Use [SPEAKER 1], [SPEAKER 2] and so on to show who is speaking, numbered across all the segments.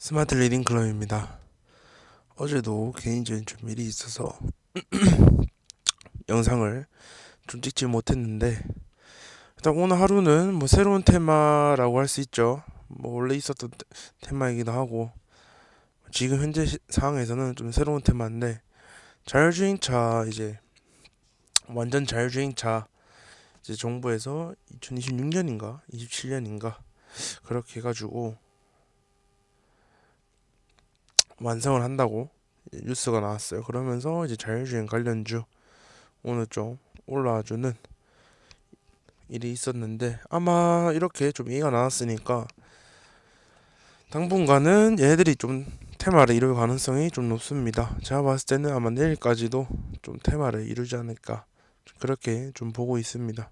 [SPEAKER 1] 스마트 리딩 클럽입니다. 어제도 개인적인 좀 일이 있어서 영상을 좀 찍지 못했는데, 일단 오늘 하루는 뭐 새로운 테마라고 할 수 있죠. 뭐 원래 있었던 테마이기도 하고, 지금 현재 상황에서는 좀 새로운 테마인데, 자율주행차 이제 완전 자율주행차 이제 정부에서 2026년인가 27년인가 그렇게 해가지고 완성을 한다고 뉴스가 나왔어요. 그러면서 이제 자율주행 관련주 오늘 좀 올라와주는 일이 있었는데, 아마 이렇게 좀 얘기가 나왔으니까 당분간은 얘네들이 좀 테마를 이룰 가능성이 좀 높습니다. 제가 봤을 때는 아마 내일까지도 좀 테마를 이루지 않을까 그렇게 좀 보고 있습니다.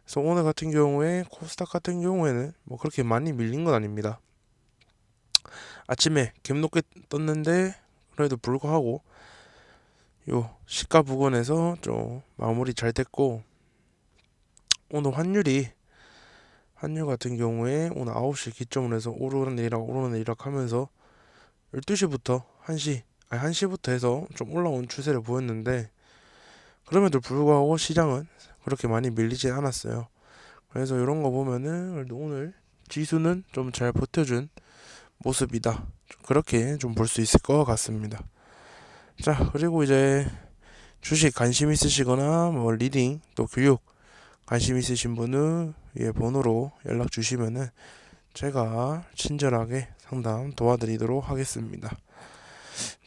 [SPEAKER 1] 그래서 오늘 같은 경우에 코스닥 같은 경우에는 뭐 그렇게 많이 밀린 건 아닙니다. 아침에 갭 높게 떴는데 그래도 불구하고 요 시가 부근에서 좀 마무리 잘 됐고, 오늘 환율 같은 경우에 오늘 9시 기점으로 해서 오르는 내리락 하면서 12시부터 1시, 아니 1시부터 해서 좀 올라온 추세를 보였는데, 그럼에도 불구하고 시장은 그렇게 많이 밀리지 않았어요. 그래서 이런 거 보면은 그래도 오늘 지수는 좀 잘 버텨준 모습이다, 그렇게 좀 볼 수 있을 것 같습니다. 자, 그리고 이제 주식 관심 있으시거나 뭐 리딩 또 교육 관심 있으신 분은 위에 번호로 연락 주시면은 제가 친절하게 상담 도와드리도록 하겠습니다.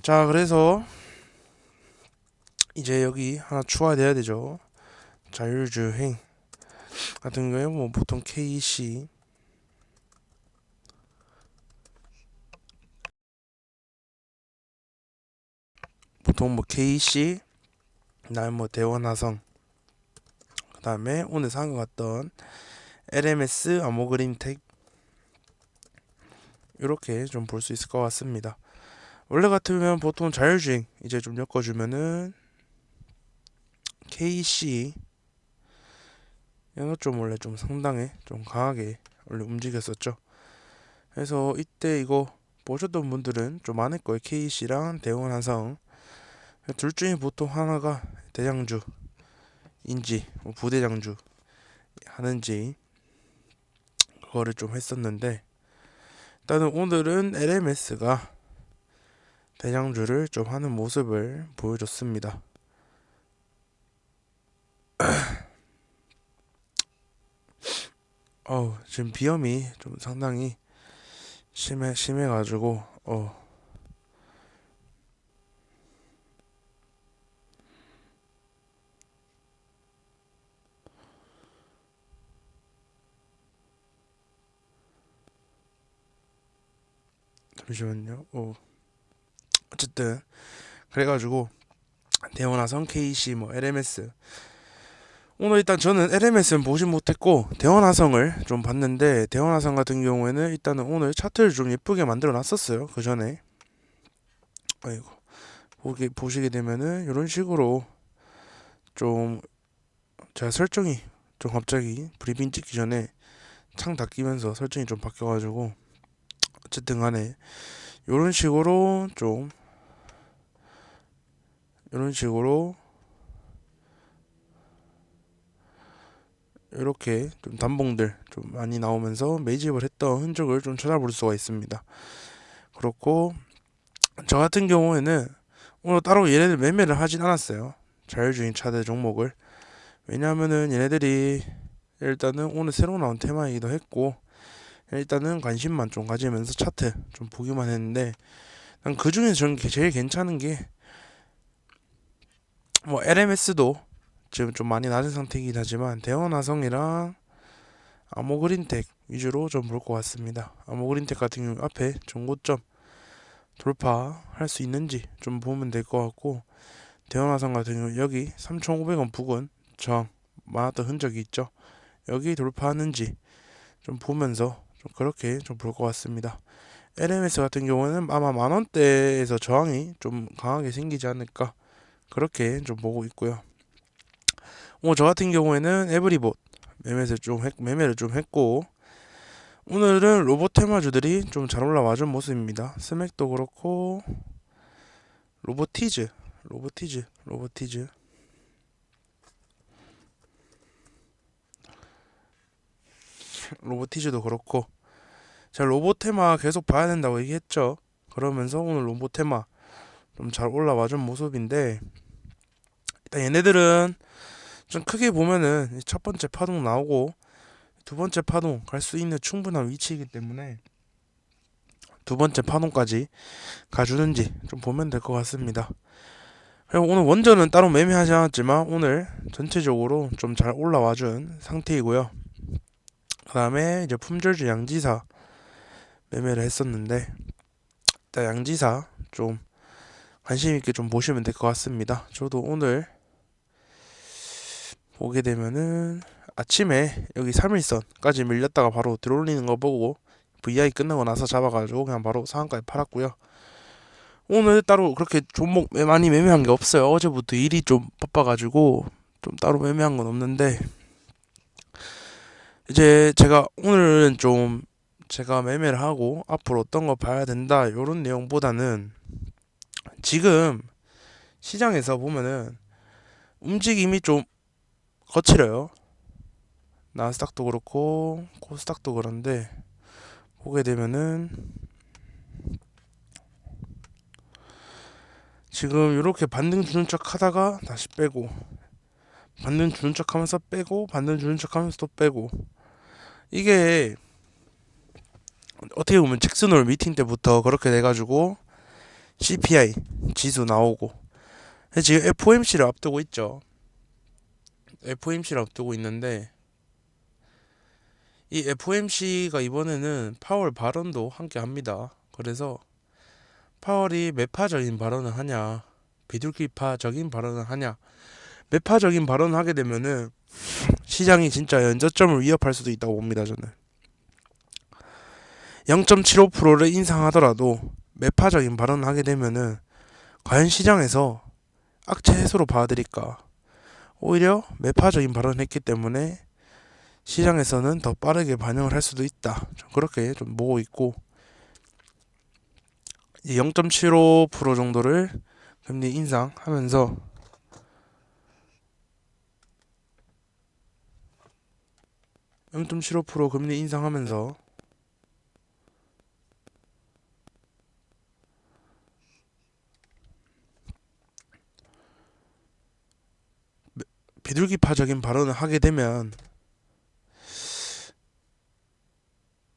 [SPEAKER 1] 자, 그래서 이제 여기 하나 추가돼야 되죠. 자율주행 같은 경우에 뭐 보통 KC, 보통 뭐 KC, 그다음에 뭐 대원화성, 그다음에 오늘 산 것 같던 LMS, 아모그린텍, 이렇게 좀 볼 수 있을 것 같습니다. 원래 같으면 보통 자율주행 이제 좀 엮어주면은 KC 이거 좀 원래 좀 상당히 좀 강하게 원래 움직였었죠. 그래서 이때 이거 보셨던 분들은 좀 많을 거예요. KC랑 대원화성 둘 중에 보통 하나가 대장주인지 뭐 부대장주 하는지 그거를 좀 했었는데, 일단은 오늘은 LMS가 대장주를 좀 하는 모습을 보여줬습니다. 지금 비염이 좀 상당히 심해가지고 잠시만요. 어쨌든 그래가지고 대원화성, KC, 뭐 LMS, 오늘 일단 저는 LMS는 보진 못했고 대원화성을 좀 봤는데, 대원화성 같은 경우에는 일단은 오늘 차트를 좀 예쁘게 만들어 놨었어요. 그 전에 아이고 보시게 되면은 이런 식으로 좀 제가 설정이 좀 갑자기 브리핑 찍기 전에 창 닫히면서 설정이 좀 바뀌어가지고, 어쨌든 간에 이런 식으로 좀 이런 식으로 이렇게 좀 단봉들 좀 많이 나오면서 매집을 했던 흔적을 좀 찾아볼 수가 있습니다. 그렇고 저 같은 경우에는 오늘 따로 얘네들 매매를 하진 않았어요. 자율주행 차들 종목을. 왜냐하면은 얘네들이 일단은 오늘 새로 나온 테마이기도 했고, 일단은 관심만 좀 가지면서 차트 좀 보기만 했는데, 난 그 중에서 저는 제일 괜찮은 게 뭐 LMS도 지금 좀 많이 낮은 상태이긴 하지만 대원화성이랑 아모그린텍 위주로 좀 볼 것 같습니다. 아모그린텍 같은 경우 앞에 전고점 돌파할 수 있는지 좀 보면 될 것 같고, 대원화성 같은 경우 여기 3,500원 부근 저항 많았던 흔적이 있죠. 여기 돌파하는지 좀 보면서 좀 그렇게 좀 볼 것 같습니다. LMS 같은 경우는 아마 만원대에서 저항이 좀 강하게 생기지 않을까 그렇게 좀 보고 있고요. 저 같은 경우에는 에브리봇 매매를 좀 했고, 오늘은 로봇 테마주들이 좀 잘 올라와준 모습입니다. 스맥도 그렇고 로보티즈 로보티즈 로보티즈도 그렇고 제가 로봇 테마 계속 봐야 된다고 얘기했죠. 그러면서 오늘 로봇 테마 좀 잘 올라와준 모습인데, 일단 얘네들은 좀 크게 보면은 첫 번째 파동 나오고 두 번째 파동 갈 수 있는 충분한 위치이기 때문에 두 번째 파동까지 가주는지 좀 보면 될 것 같습니다. 그리고 오늘 원전은 따로 매매하지 않았지만 오늘 전체적으로 좀 잘 올라와준 상태이고요. 그 다음에 이제 품절주 양지사 매매를 했었는데, 일단 양지사 좀 관심있게 좀 보시면 될 것 같습니다. 저도 오늘 보게 되면은 아침에 여기 3일선까지 밀렸다가 바로 들어올리는 거 보고 VI 끝나고 나서 잡아가지고 그냥 바로 상한가에 팔았고요. 오늘 따로 그렇게 종목 많이 매매한 게 없어요. 어제부터 일이 좀 바빠가지고 좀 따로 매매한 건 없는데, 이제 제가 오늘은 좀 제가 매매를 하고 앞으로 어떤 거 봐야 된다 요런 내용보다는 지금 시장에서 보면은 움직임이 좀 거칠어요. 나스닥도 그렇고 코스닥도 그런데 보게 되면은 지금 이렇게 반등 주는 척 하다가 다시 빼고, 반등 주는 척 하면서 빼고, 반등 주는 척 하면서 또 빼고, 이게 어떻게 보면 잭슨홀 미팅 때부터 그렇게 돼가지고 CPI 지수 나오고 지금 FOMC를 앞두고 있죠. FOMC를 앞두고 있는데 이 FOMC가 이번에는 파월 발언도 함께 합니다. 그래서 파월이 매파적인 발언을 하냐, 비둘기파적인 발언을 하냐. 매파적인 발언을 하게 되면은 시장이 진짜 연저점을 위협할 수도 있다고 봅니다. 저는 0.75%를 인상하더라도 매파적인 발언을 하게 되면은 과연 시장에서 악재 해소로 봐드릴까, 오히려 매파적인 발언을 했기 때문에 시장에서는 더 빠르게 반영을 할 수도 있다. 그렇게 좀 보고 있고, 0.75% 정도를 금리 인상하면서 0.75% 금리 인상하면서 비둘기파적인 발언을 하게 되면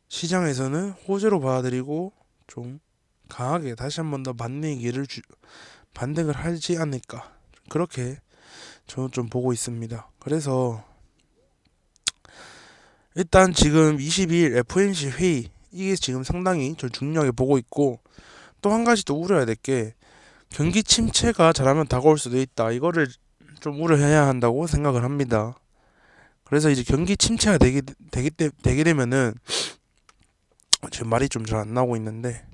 [SPEAKER 1] 시장에서는 호재로 받아들이고 좀 강하게 다시 한번 더 반등을 하지 않을까, 그렇게 저는 좀 보고 있습니다. 그래서 일단 지금 22일 FOMC 회의, 이게 지금 상당히 저 중요하게 보고 있고, 또 한 가지 또 우려해야 될 게 경기 침체가 잘하면 다가올 수도 있다. 이거를 좀 우려해야 한다고 생각을 합니다. 그래서 이제 경기 침체가 되게 되면은 지금 말이 좀 잘 안 나오고 있는데,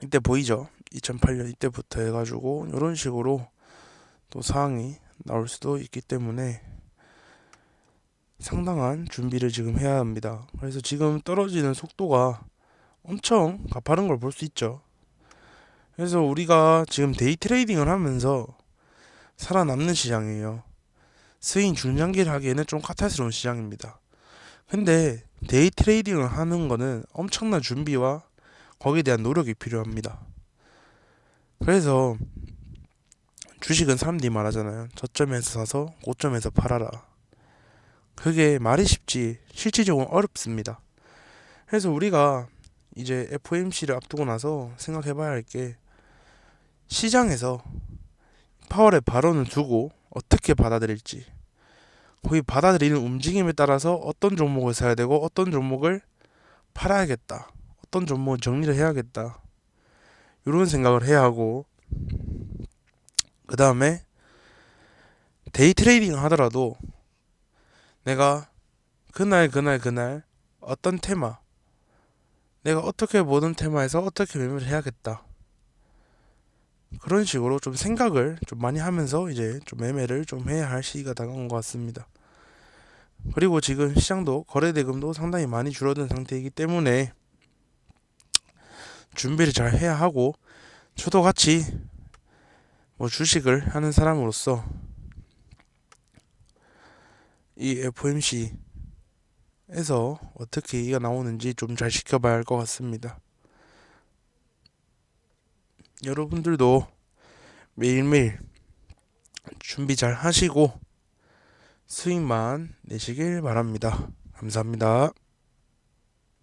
[SPEAKER 1] 이때 보이죠? 2008년 이때부터 해가지고 이런 식으로 또 상황이 나올 수도 있기 때문에 상당한 준비를 지금 해야 합니다. 그래서 지금 떨어지는 속도가 엄청 가파른 걸 볼 수 있죠. 그래서 우리가 지금 데이 트레이딩을 하면서 살아남는 시장이에요. 스윙 중장기를 하기에는 좀 카탈스러운 시장입니다. 근데 데이 트레이딩을 하는 거는 엄청난 준비와 거기에 대한 노력이 필요합니다. 그래서 주식은 사람들이 말하잖아요. 저점에서 사서 고점에서 팔아라. 그게 말이 쉽지 실질적으로 어렵습니다. 그래서 우리가 이제 FOMC를 앞두고 나서 생각해봐야 할 게, 시장에서 파월의 발언을 두고 어떻게 받아들일지, 거기 받아들이는 움직임에 따라서 어떤 종목을 사야 되고 어떤 종목을 팔아야겠다, 어떤 종목은 정리를 해야겠다, 이런 생각을 해야 하고, 그 다음에 데이 트레이딩을 하더라도 내가 그날 어떤 테마, 내가 어떻게 모든 테마에서 어떻게 매매를 해야겠다, 그런 식으로 좀 생각을 좀 많이 하면서 이제 좀 매매를 좀 해야 할 시기가 다가온 것 같습니다. 그리고 지금 시장도 거래 대금도 상당히 많이 줄어든 상태이기 때문에 준비를 잘 해야 하고, 저도 같이 뭐 주식을 하는 사람으로서 이 FOMC에서 어떻게 얘기가 나오는지 좀 잘 지켜봐야 할 것 같습니다. 여러분들도 매일매일 준비 잘 하시고 수익만 내시길 바랍니다. 감사합니다.